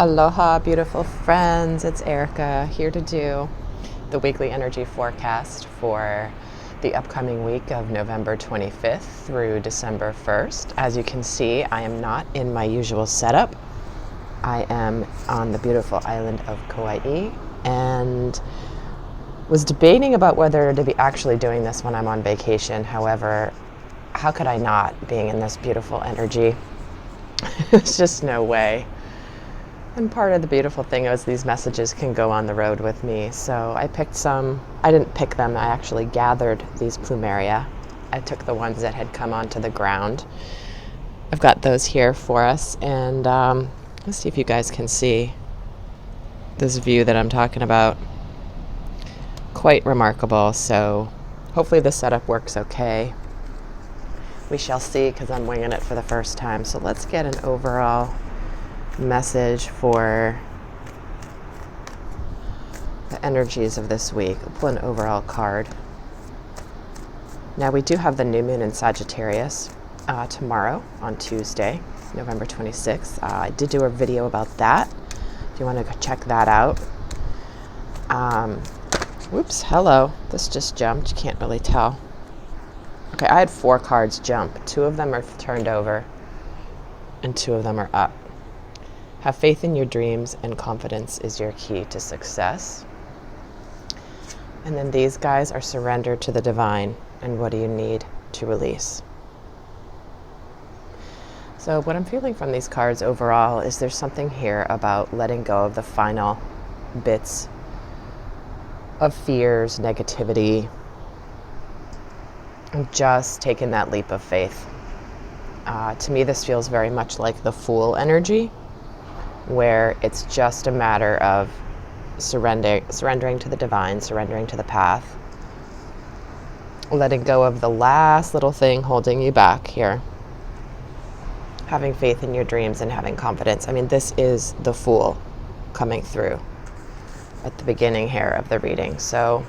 Aloha, beautiful friends. It's Erika here to do the weekly energy forecast for the upcoming week of November 25th through December 1st. As you can see, I am not in my usual setup. I am on the beautiful island of Kauai and was debating about whether to be actually doing this when I'm on vacation. However, how could I not, being in this beautiful energy? There's just no way. And part of the beautiful thing is these messages can go on the road with me. So I picked some. I didn't pick them. I actually gathered these plumeria. I took the ones that had come onto the ground. I've got those here for us. And let's see if you guys can see this view that I'm talking about. Quite remarkable. So hopefully the setup works okay. We shall see, because I'm winging it for the first time. So let's get an overall message for the energies of this week. I'll pull an overall card. Now we do have the new moon in Sagittarius tomorrow on Tuesday, November 26th. I did do a video about that if you want to go check that out. Whoops, hello. This just jumped. You can't really tell. Okay, I had 4 cards jump. 2 of them are turned over and 2 of them are up. Have faith in your dreams, and confidence is your key to success. And then these guys are surrender to the divine, and what do you need to release? So what I'm feeling from these cards overall is there's something here about letting go of the final bits of fears, negativity, and just taking that leap of faith. To me, this feels very much like the Fool energy, where it's just a matter of surrendering to the divine, surrendering to the path, letting go of the last little thing holding you back here, having faith in your dreams and having confidence. I mean, this is the Fool coming through at the beginning here of the reading. So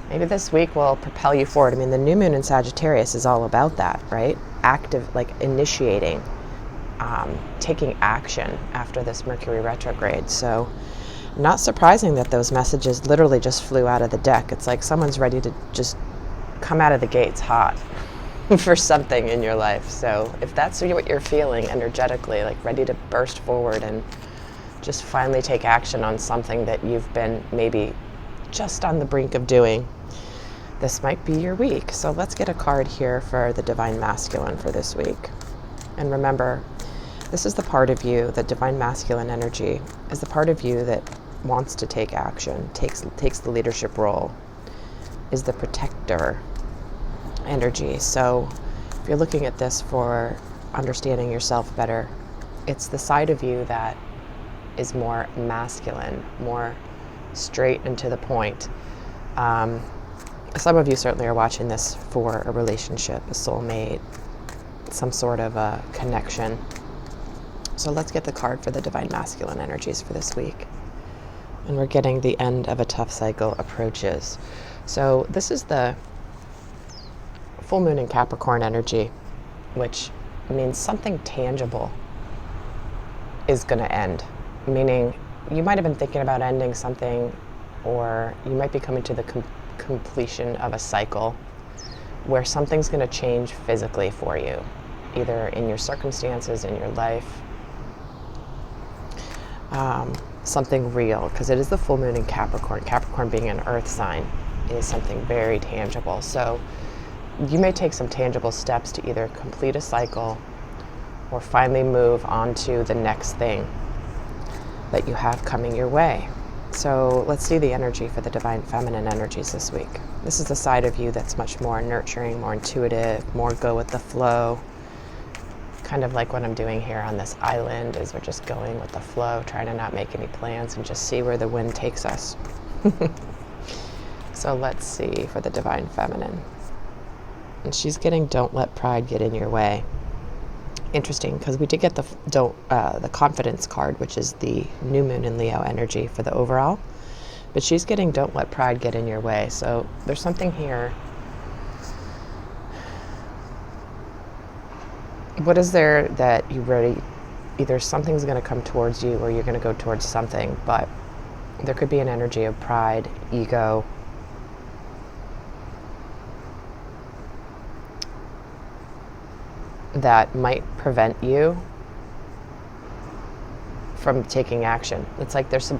maybe this week will propel you forward. I mean, the new moon in Sagittarius is all about that, right? Active, like initiating, taking action after this Mercury retrograde. So not surprising that those messages literally just flew out of the deck. It's like someone's ready to just come out of the gates hot for something in your life. So if that's what you're feeling energetically, like ready to burst forward and just finally take action on something that you've been maybe just on the brink of doing, this might be your week. So let's get a card here for the Divine Masculine for this week. And remember, this is the part of you, the Divine Masculine energy, is the part of you that wants to take action, takes the leadership role, is the protector energy. So if you're looking at this for understanding yourself better, it's the side of you that is more masculine, more straight and to the point. Some of you certainly are watching this for a relationship, a soulmate, some sort of a connection. So let's get the card for the Divine Masculine energies for this week. And we're getting the end of a tough cycle approaches. So this is the full moon in Capricorn energy, which means something tangible is going to end. Meaning you might have been thinking about ending something, or you might be coming to the completion of a cycle where something's going to change physically for you, either in your circumstances, in your life, something real, because it is the full moon in Capricorn. Capricorn being an earth sign is something very tangible. So you may take some tangible steps to either complete a cycle or finally move on to the next thing that you have coming your way. So let's see the energy for the Divine Feminine energies this week. This is the side of you that's much more nurturing, more intuitive, more go with the flow. Kind of like what I'm doing here on this island, is we're just going with the flow, trying to not make any plans and just see where the wind takes us. So let's see for the Divine Feminine. And she's getting don't let pride get in your way. Interesting, because we did get the confidence card, which is the new moon in Leo energy for the overall. But she's getting don't let pride get in your way. So there's something here. What is there that you really either something's going to come towards you or you're going to go towards something, but there could be an energy of pride, ego, that might prevent you from taking action. It's like there's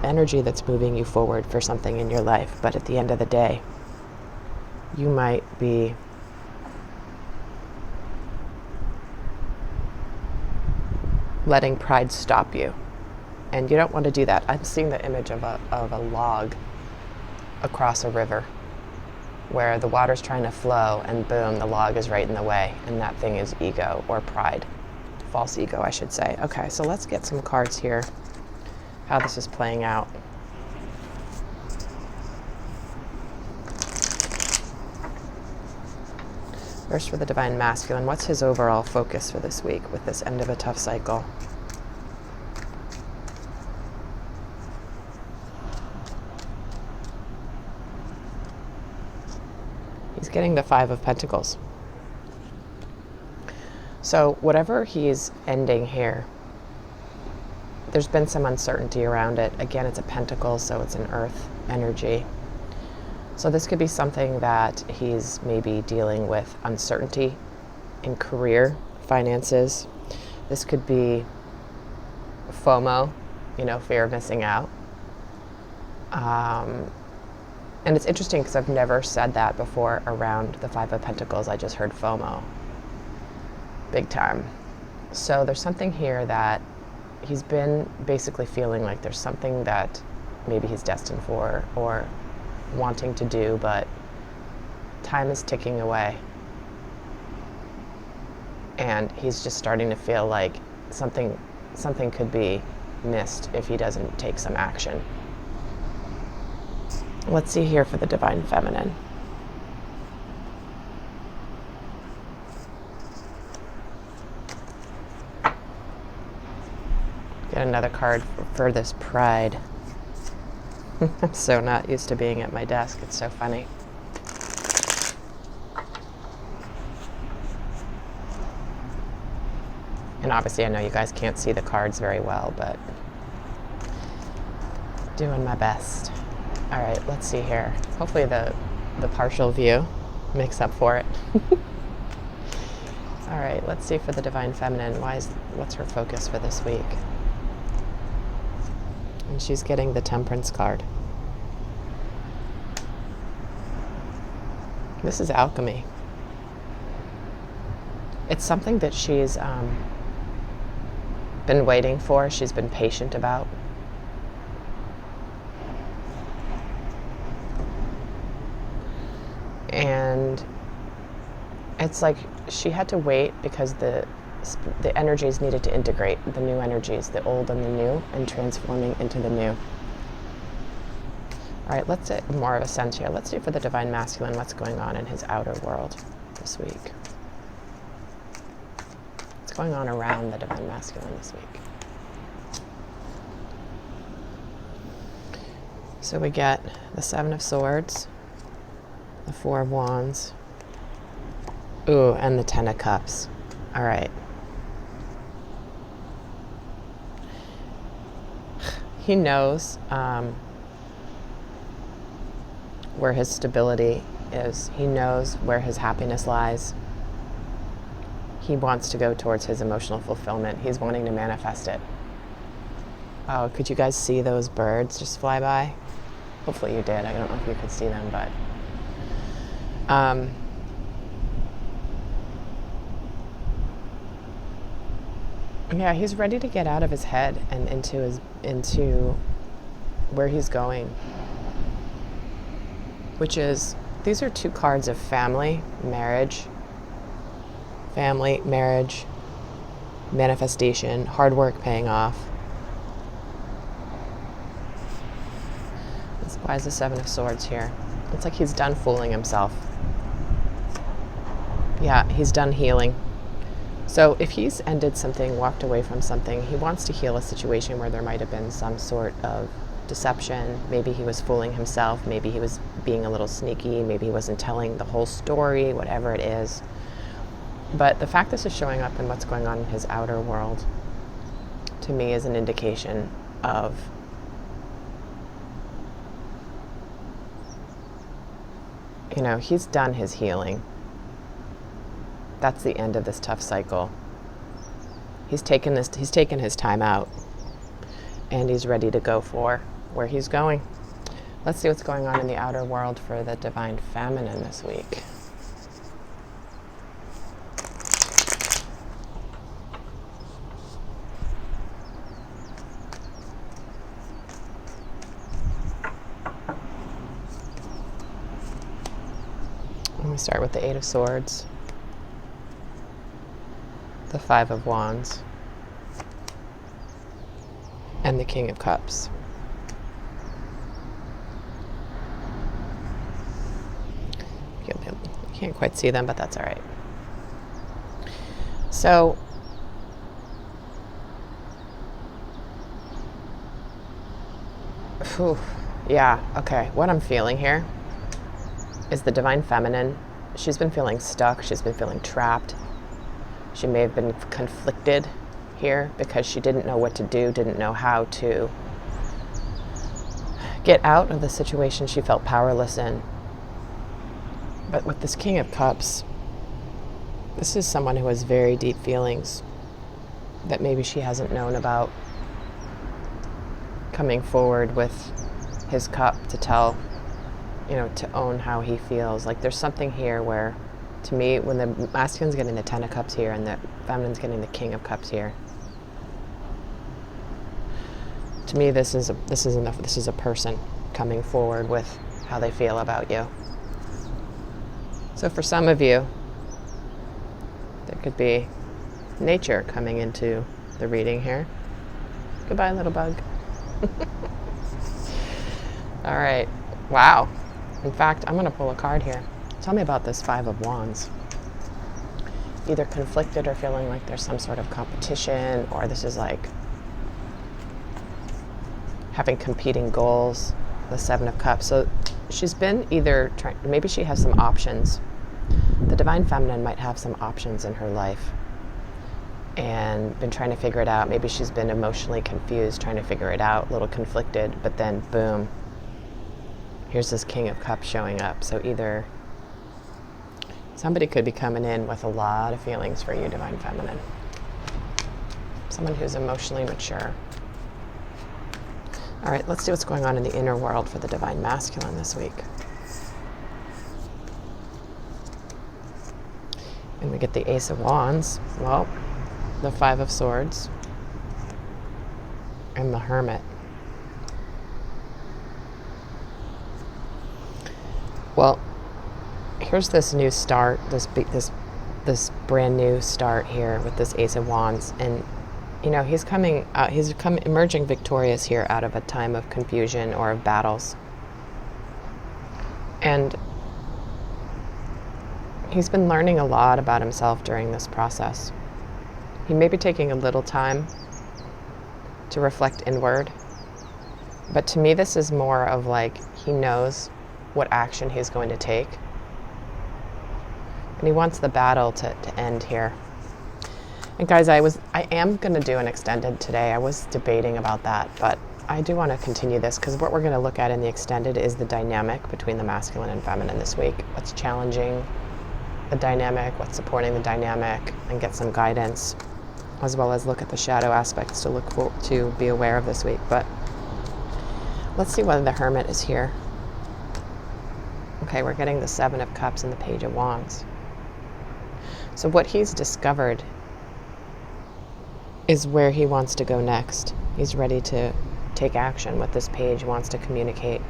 energy that's moving you forward for something in your life, but at the end of the day, you might be letting pride stop you, and you don't want to do that. I'm seeing the image of a log across a river where the water's trying to flow, and boom, the log is right in the way, and that thing is ego or pride. False ego, I should say. Okay, so let's get some cards here, how this is playing out. First, for the Divine Masculine, what's his overall focus for this week with this end of a tough cycle? He's getting the Five of Pentacles. So whatever he's ending here, there's been some uncertainty around it. Again, it's a pentacle, so it's an earth energy. So this could be something that he's maybe dealing with uncertainty in career, finances. This could be FOMO, fear of missing out. And it's interesting because I've never said that before around the Five of Pentacles. I just heard FOMO. Big time. So there's something here that he's been basically feeling like there's something that maybe he's destined for or wanting to do, but time is ticking away. And he's just starting to feel like something could be missed if he doesn't take some action. Let's see here for the Divine Feminine. Get another card for this pride. I'm so not used to being at my desk. It's so funny. And obviously I know you guys can't see the cards very well, but doing my best. All right, let's see here. Hopefully the partial view makes up for it. All right, let's see for the Divine Feminine. What's her focus for this week? And she's getting the Temperance card. This is alchemy. It's something that she's been waiting for, she's been patient about. And it's like she had to wait because the energies needed to integrate, the new energies, the old and the new, and transforming into the new. All right, let's get more of a sense here. Let's see for the Divine Masculine what's going on in his outer world this week. What's going on around the Divine Masculine this week? So we get the Seven of Swords, the Four of Wands, ooh, and the Ten of Cups. All right. He knows where his stability is. He knows where his happiness lies. He wants to go towards his emotional fulfillment. He's wanting to manifest it. Oh, could you guys see those birds just fly by? Hopefully you did. I don't know if you could see them, but yeah, he's ready to get out of his head and into where he's going, which is, these are two cards of family, marriage, manifestation, hard work paying off. Why is the Seven of Swords here? It's like he's done fooling himself. Yeah, he's done healing. So if he's ended something, walked away from something, he wants to heal a situation where there might have been some sort of deception. Maybe he was fooling himself. Maybe he was being a little sneaky. Maybe he wasn't telling the whole story, whatever it is. But the fact this is showing up in what's going on in his outer world to me is an indication of he's done his healing. That's the end of this tough cycle. He's taken his time out, and he's ready to go for where he's going. Let's see what's going on in the outer world for the divine feminine this week. We start with the Eight of Swords, the Five of Wands, and the King of Cups. You can't quite see them, but that's all right. So, yeah, okay. What I'm feeling here is the divine feminine. She's been feeling stuck. She's been feeling trapped. She may have been conflicted here because she didn't know what to do, didn't know how to get out of the situation she felt powerless in. But with this King of Cups, this is someone who has very deep feelings that maybe she hasn't known about, coming forward with his cup to tell, to own how he feels. Like there's something here where, to me, when the masculine's getting the Ten of Cups here and the feminine's getting the King of Cups here, to me this is a person coming forward with how they feel about you. So for some of you, there could be nature coming into the reading here. Goodbye, little bug. All right. Wow. In fact, I'm going to pull a card here. Tell me about this Five of Wands. Either conflicted or feeling like there's some sort of competition, or this is like having competing goals. The Seven of Cups. So she's been either trying, maybe she has some options. The divine feminine might have some options in her life and been trying to figure it out. Maybe she's been emotionally confused, trying to figure it out, a little conflicted, but then boom, here's this King of Cups showing up. So either somebody could be coming in with a lot of feelings for you, divine feminine. Someone who's emotionally mature. All right, let's see what's going on in the inner world for the divine masculine this week. And we get the Ace of Wands, well, the Five of Swords, and the Hermit. Well, here's this new start, this brand new start here with this Ace of Wands, and he's emerging victorious here out of a time of confusion or of battles. And he's been learning a lot about himself during this process. He may be taking a little time to reflect inward, but to me this is more of like he knows what action he's going to take. And he wants the battle to end here. And guys, I am going to do an extended today. I was debating about that, but I do want to continue this because what we're going to look at in the extended is the dynamic between the masculine and feminine this week. What's challenging the dynamic, what's supporting the dynamic, and get some guidance, as well as look at the shadow aspects to be aware of this week. But let's see whether the Hermit is here. Okay, we're getting the Seven of Cups and the Page of Wands. So what he's discovered is where he wants to go next. He's ready to take action with this page, wants to communicate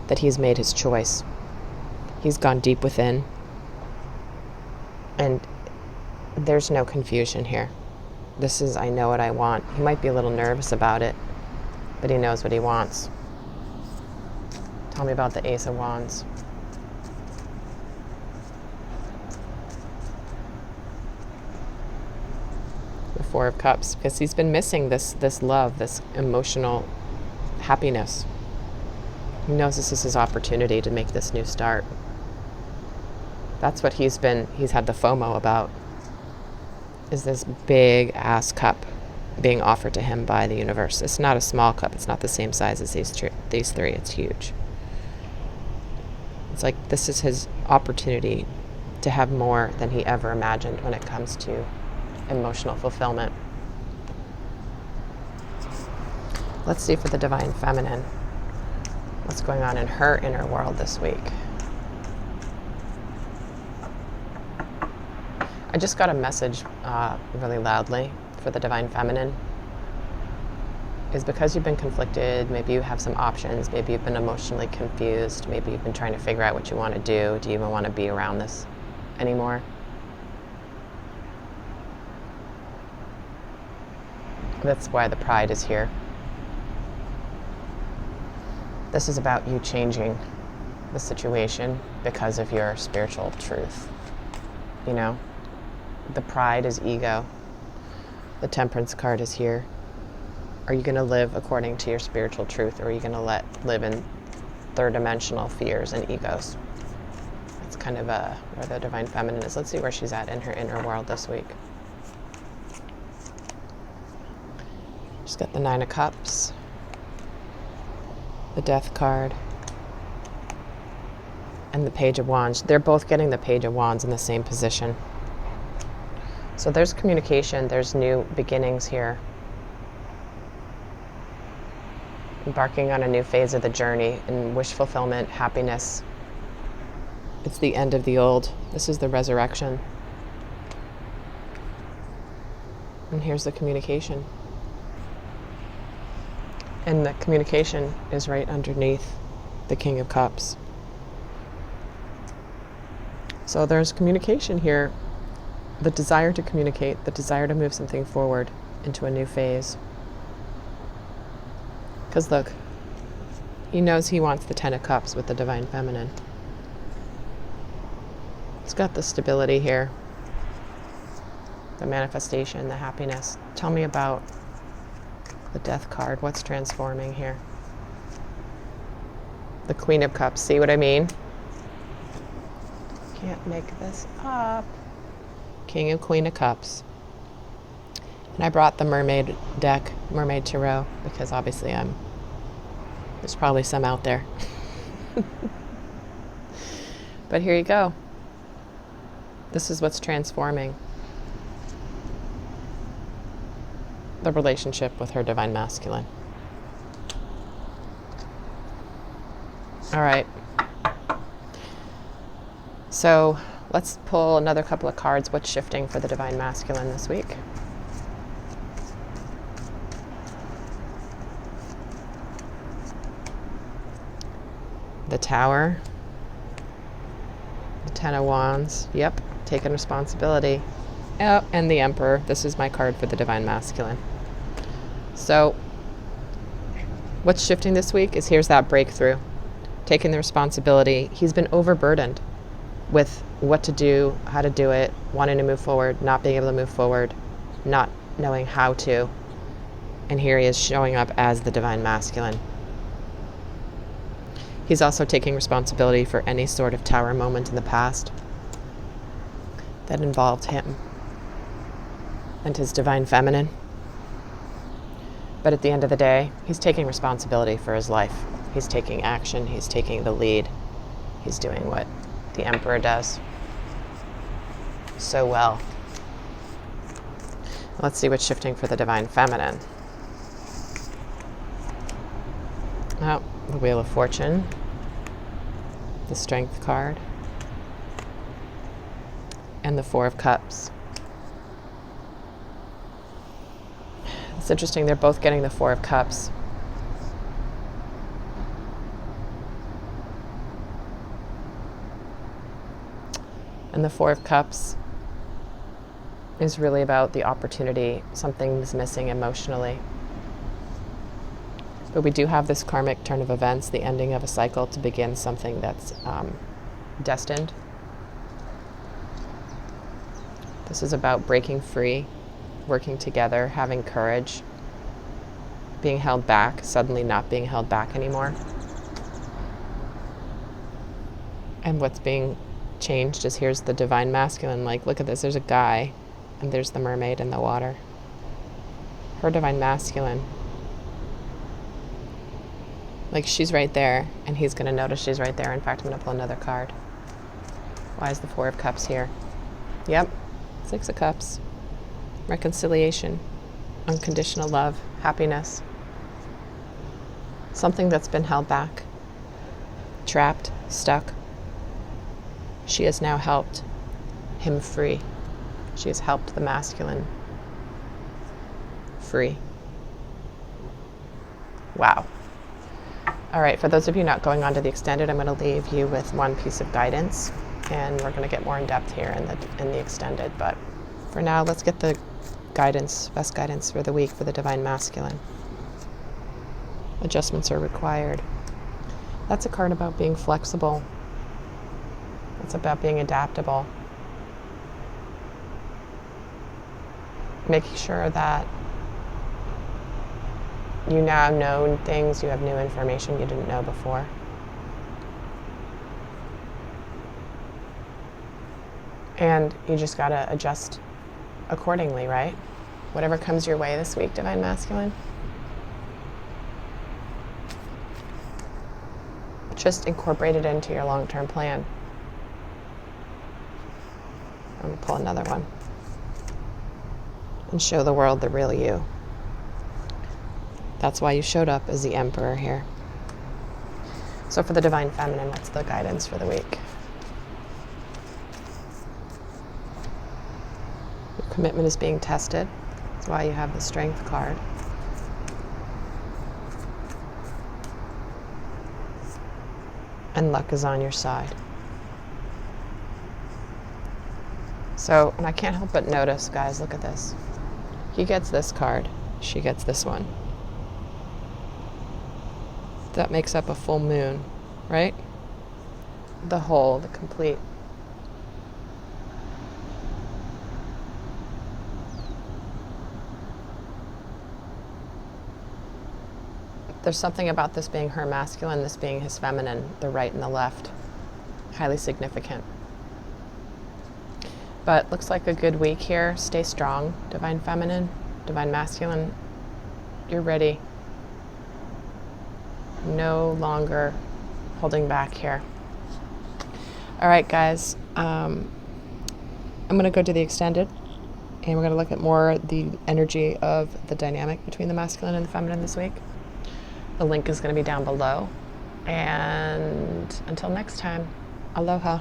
that he's made his choice. He's gone deep within, and there's no confusion here. This is, I know what I want. He might be a little nervous about it, but he knows what he wants. Tell me about the Ace of Wands. The Four of Cups, because he's been missing this love, this emotional happiness. He knows this is his opportunity to make this new start. That's what he's had the FOMO about, is this big ass cup being offered to him by the universe. It's not a small cup. It's not the same size as these three. It's huge. It's like this is his opportunity to have more than he ever imagined when it comes to emotional fulfillment. Let's see for the Divine Feminine what's going on in her inner world this week. I just got a message really loudly for the Divine Feminine. Is because you've been conflicted, maybe you have some options, maybe you've been emotionally confused, maybe you've been trying to figure out what you want to do. Do you even want to be around this anymore? That's why the pride is here. This is about you changing the situation because of your spiritual truth. You know, the pride is ego. The Temperance card is here. Are you going to live according to your spiritual truth, or are you going to live in third dimensional fears and egos? That's kind of where the Divine Feminine is. Let's see where she's at in her inner world this week. She's got the Nine of Cups, the Death card, and the Page of Wands. They're both getting the Page of Wands in the same position. So there's communication, there's new beginnings here. Embarking on a new phase of the journey in wish fulfillment, happiness. It's the end of the old. This is the resurrection. And here's the communication. And the communication is right underneath the King of Cups. So there's communication here. The desire to communicate, the desire to move something forward into a new phase. Because look, he knows he wants the Ten of Cups with the Divine Feminine. It's got the stability here, the manifestation, the happiness. Tell me about the Death card. What's transforming here? The Queen of Cups. See what I mean? Can't make this up. King and Queen of Cups. And I brought the Mermaid deck, Mermaid Tarot, because obviously there's probably some out there. But here you go. This is what's transforming the relationship with her Divine Masculine. All right. So let's pull another couple of cards. What's shifting for the Divine Masculine this week? The Tower, the Ten of Wands, yep, taking responsibility. Oh, and the Emperor. This is my card for the Divine Masculine. So what's shifting this week is here's that breakthrough, taking the responsibility. He's been overburdened with what to do, how to do it, wanting to move forward, not being able to move forward, not knowing how to. And here he is showing up as the Divine Masculine. He's also taking responsibility for any sort of tower moment in the past that involved him and his Divine Feminine. But at the end of the day, he's taking responsibility for his life. He's taking action. He's taking the lead. He's doing what the Emperor does so well. Let's see what's shifting for the Divine Feminine. Oh, the Wheel of Fortune, the Strength card, and the Four of Cups. It's interesting, they're both getting the Four of Cups. And the Four of Cups is really about the opportunity. Something's missing emotionally. But we do have this karmic turn of events, the ending of a cycle to begin something that's destined. This is about breaking free, working together, having courage, being held back, suddenly not being held back anymore. And what's being changed is here's the Divine Masculine, like, look at this, there's a guy, and there's the mermaid in the water. her divine masculine. Like she's right there, and he's going to notice she's right there. In fact, I'm going to pull another card. Why is the Four of Cups here? Yep, Six of Cups. Reconciliation, unconditional love, happiness. Something that's been held back, trapped, stuck. She has now helped him free. She has helped the masculine free. Wow. All right, for those of you not going on to the extended, I'm going to leave you with one piece of guidance, and we're going to get more in depth here in the extended. But for now, let's get the guidance, best guidance for the week for the divine masculine. Adjustments are required. That's a card about being flexible. It's about being adaptable. Making sure that you now know things, you have new information you didn't know before. And you just gotta adjust accordingly, right? Whatever comes your way this week, divine masculine. Just incorporate it into your long-term plan. I'm gonna pull another one and show the world the real you. That's why you showed up as the Emperor here. So for the divine feminine, what's the guidance for the week? Your commitment is being tested. That's why you have the Strength card. And luck is on your side. So, and I can't help but notice, guys, look at this. He gets this card, she gets this one. That makes up a full moon, right? The whole, the complete. There's something about this being her masculine, this being his feminine, the right and the left. Highly significant. But looks like a good week here. Stay strong, divine feminine, divine masculine. You're ready. No longer holding back here. All right, guys. I'm going to go to the extended, and we're going to look at more the energy of the dynamic between the masculine and the feminine this week. The link is going to be down below. And until next time, aloha.